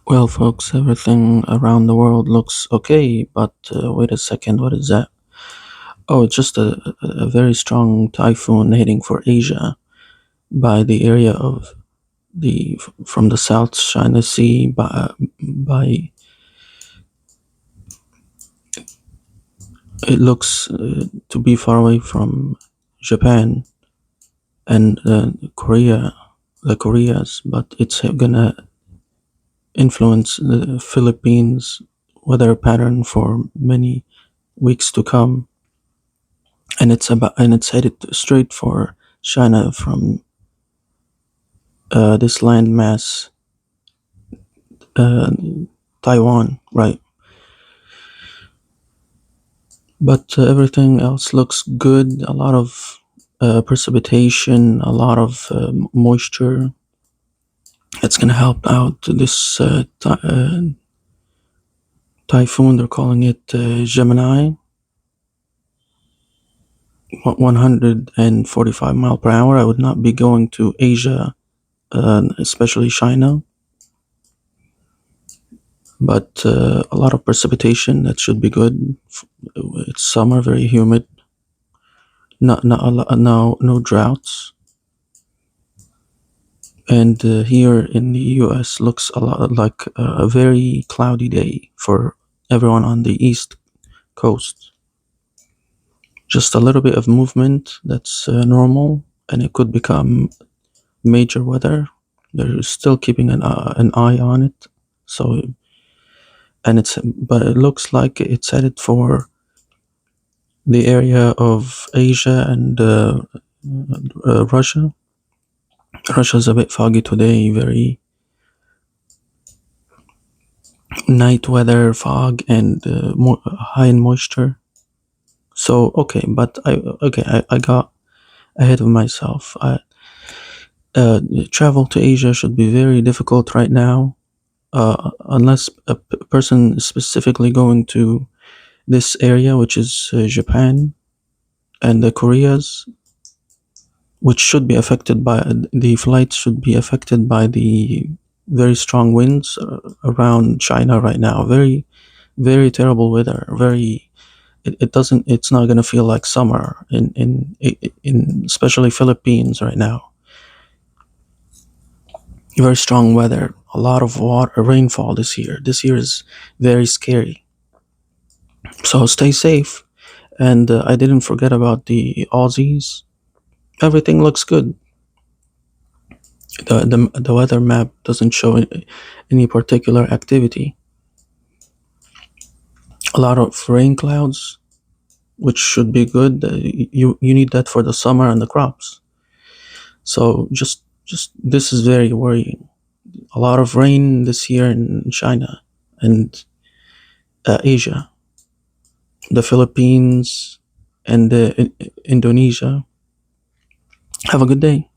Well, folks, everything around the world looks okay, but wait a second, what is that? Oh, it's just a very strong typhoon heading for Asia by the area of from the South China Sea by it looks to be far away from Japan and the Koreas, but it's gonna influence the Philippines weather pattern for many weeks to come. And it's headed straight for China from this landmass, uh, Taiwan, right? But everything else looks good. A lot of precipitation, a lot of moisture. It's gonna help out this typhoon. They're calling it Gemini, 145 mile per hour. I would not be going to Asia, especially China. But a lot of precipitation, that should be good. It's summer, very humid. No droughts. And here in the U.S. looks a lot like a very cloudy day for everyone on the East Coast. Just a little bit of movement, that's normal, and it could become major weather. They're still keeping an eye on it. So, but it looks like it's headed for the area of Asia and Russia. Russia's a bit foggy today, very night weather, fog, and high in moisture. So I got ahead of myself. Travel to Asia should be very difficult right now, unless a person is specifically going to this area, which is Japan and the Koreas, which should be affected by the flights should be affected by the very strong winds around China right now. Very, very terrible weather. It's not going to feel like summer in especially Philippines right now. Very strong weather. A lot of water, rainfall this year. This year is very scary. So stay safe. And I didn't forget about the Aussies. Everything looks good. The weather map doesn't show any particular activity. A lot of rain clouds, which should be good. You need that for the summer and the crops. So just this is very worrying. A lot of rain this year in China and Asia, the Philippines, and Indonesia. Have a good day.